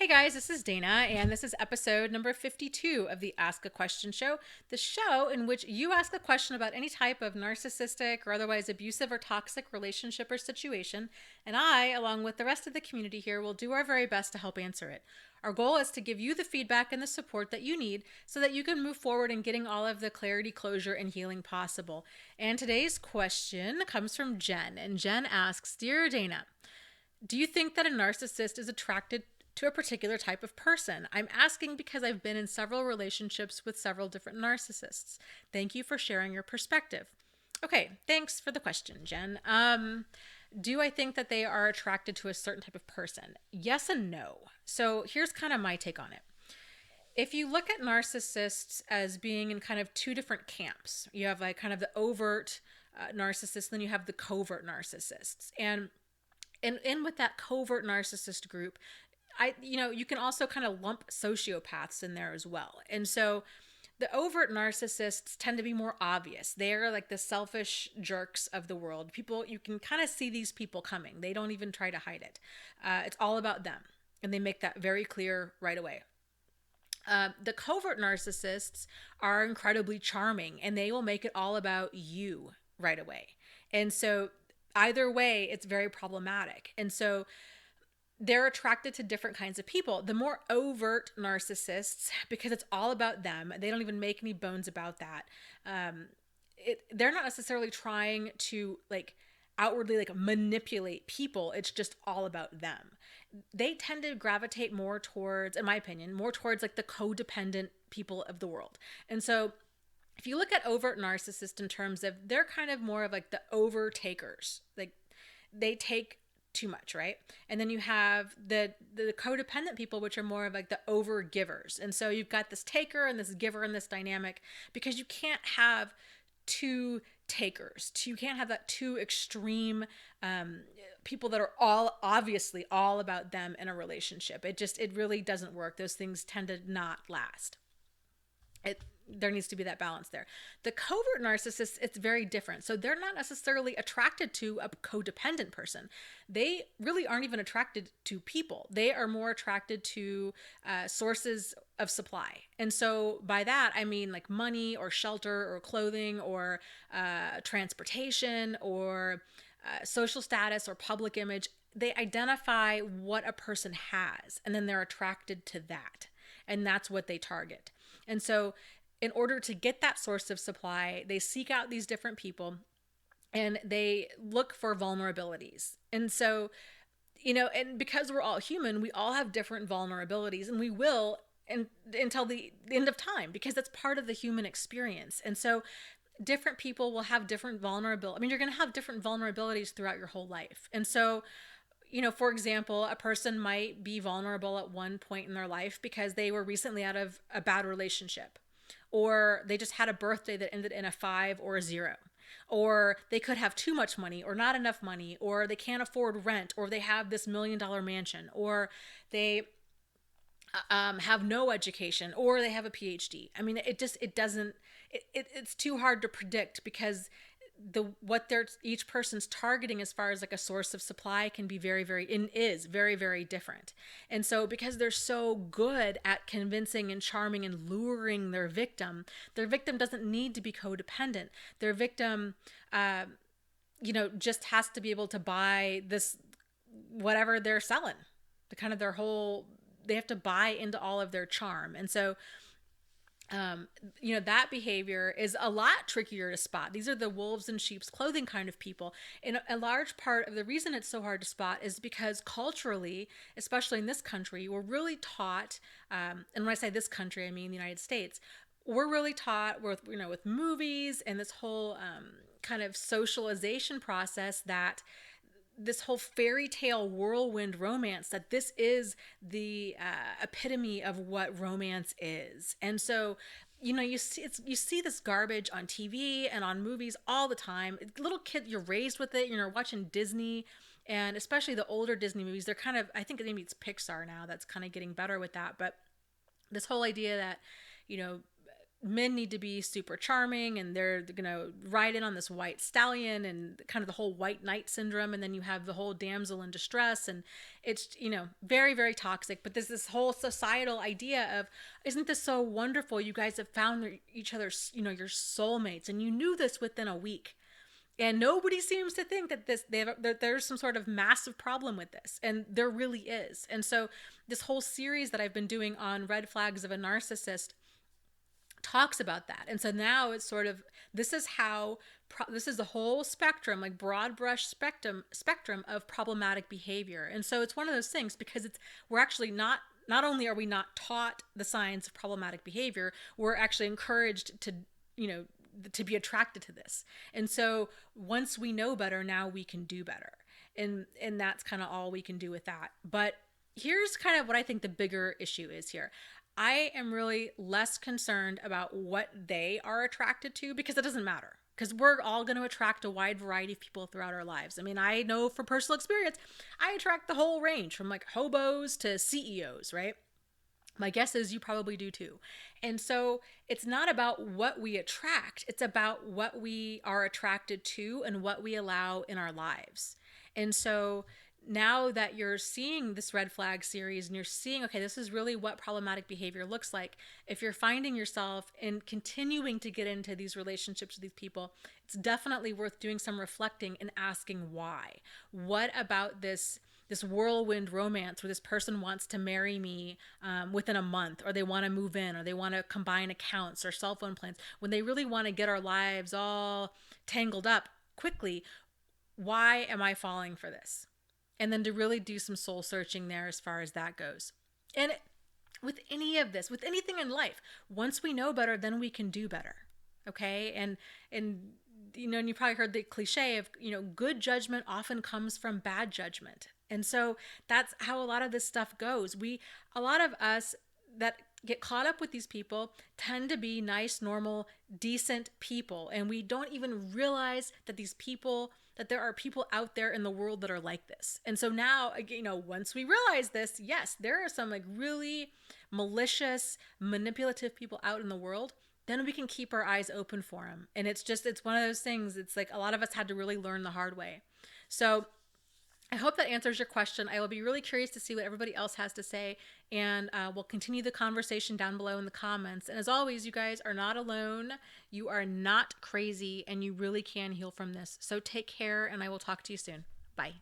Hey guys, this is Dana, and this is episode number 52 of the Ask a Question show, the show in which you ask a question about any type of narcissistic or otherwise abusive or toxic relationship or situation, and I, along with the rest of the community here, will do our very best to help answer it. Our goal is to give you the feedback and the support that you need so that you can move forward in getting all of the clarity, closure, and healing possible. And today's question comes from Jen, and Jen asks, Dear Dana, do you think that a narcissist is attracted to a particular type of person? I'm asking because I've been in several relationships with several different narcissists. Thank you for sharing your perspective. Okay, thanks for the question, Jen. Do I think that they are attracted to a certain type of person? Yes and no. So here's kind of my take on it. If you look at narcissists as being in kind of two different camps, you have like kind of the overt narcissists, then you have the covert narcissists. And in with that covert narcissist group, you can also kind of lump sociopaths in there as well. And so the overt narcissists tend to be more obvious. They're like the selfish jerks of the world. People, you can kind of see these people coming. They don't even try to hide it. It's all about them. And they make that very clear right away. The covert narcissists are incredibly charming, and they will make it all about you right away. And so either way, it's very problematic. And so they're attracted to different kinds of people. The more overt narcissists, because it's all about them, they don't even make any bones about that. They're not necessarily trying to like outwardly like manipulate people. It's just all about them. They tend to gravitate more towards, in my opinion, more towards like the codependent people of the world. And so if you look at overt narcissists in terms of, they're kind of more of like the overtakers. Like they take too much, right? And then you have the codependent people, which are more of like the over givers. And so you've got this taker and this giver in this dynamic, because you can't have two takers. You can't have that two extreme people that are all obviously all about them in a relationship. It really doesn't work. Those things tend to not last. There needs to be that balance there. The covert narcissist, it's very different. So they're not necessarily attracted to a codependent person. They really aren't even attracted to people. They are more attracted to sources of supply. And so by that, I mean like money or shelter or clothing or transportation or social status or public image. They identify what a person has, and then they're attracted to that. And that's what they target. And so in order to get that source of supply, they seek out these different people and they look for vulnerabilities. And so, and because we're all human, we all have different vulnerabilities, and we will until the end of time, because that's part of the human experience. And so different people will have different vulnerabilities. I mean, you're going to have different vulnerabilities throughout your whole life. And so, for example, a person might be vulnerable at one point in their life because they were recently out of a bad relationship, or they just had a birthday that ended in a 5 or a 0, or they could have too much money or not enough money, or they can't afford rent, or they have this $1 million mansion, or they have no education, or they have a PhD. I mean, it's too hard to predict, because what each person's targeting as far as like a source of supply can be is very, very different. And so because they're so good at convincing and charming and luring their victim doesn't need to be codependent. Their victim, just has to be able to buy this, whatever they're selling, they have to buy into all of their charm. And so that behavior is a lot trickier to spot. These are the wolves in sheep's clothing kind of people. And a large part of the reason it's so hard to spot is because culturally, especially in this country, we're really taught, and when I say this country, I mean the United States, we're really taught with movies and this whole kind of socialization process, that this whole fairy tale whirlwind romance, that this is the epitome of what romance is. And so, you see this garbage on TV and on movies all the time. Little kid, you're raised with it. You're watching Disney, and especially the older Disney movies. They're kind of, I think maybe it's Pixar now that's kind of getting better with that. But this whole idea that, men need to be super charming and they're going to ride in on this white stallion and kind of the whole white knight syndrome. And then you have the whole damsel in distress, and it's, very, very toxic. But there's this whole societal idea of, isn't this so wonderful? You guys have found each other's, your soulmates, and you knew this within a week. And nobody seems to think that there's some sort of massive problem with this. And there really is. And so this whole series that I've been doing on red flags of a narcissist talks about that. And so now it's sort of, this is the whole spectrum, like broad brush spectrum of problematic behavior. And so it's one of those things, because we're actually not only are we not taught the signs of problematic behavior, we're actually encouraged to be attracted to this. And so once we know better, now we can do better. And that's kind of all we can do with that. But here's kind of what I think the bigger issue is here. I am really less concerned about what they are attracted to, because it doesn't matter, because we're all going to attract a wide variety of people throughout our lives. I mean, I know from personal experience, I attract the whole range from like hobos to CEOs, right? My guess is you probably do too. And so it's not about what we attract, it's about what we are attracted to and what we allow in our lives. And so now that you're seeing this red flag series and you're seeing, okay, this is really what problematic behavior looks like. If you're finding yourself in continuing to get into these relationships with these people, it's definitely worth doing some reflecting and asking why. What about this whirlwind romance where this person wants to marry me within a month, or they want to move in, or they want to combine accounts or cell phone plans, when they really want to get our lives all tangled up quickly? Why am I falling for this? And then to really do some soul searching there as far as that goes. And with any of this, with anything in life, once we know better, then we can do better. Okay. And you probably heard the cliche of, good judgment often comes from bad judgment. And so that's how a lot of this stuff goes. A lot of us that get caught up with these people tend to be nice, normal, decent people. And we don't even realize that there are people out there in the world that are like this. And so now, once we realize this, yes, there are some like really malicious, manipulative people out in the world, then we can keep our eyes open for them. And it's one of those things. It's like a lot of us had to really learn the hard way. So I hope that answers your question. I will be really curious to see what everybody else has to say, and we'll continue the conversation down below in the comments. And as always, you guys are not alone. You are not crazy, and you really can heal from this. So take care, and I will talk to you soon. Bye.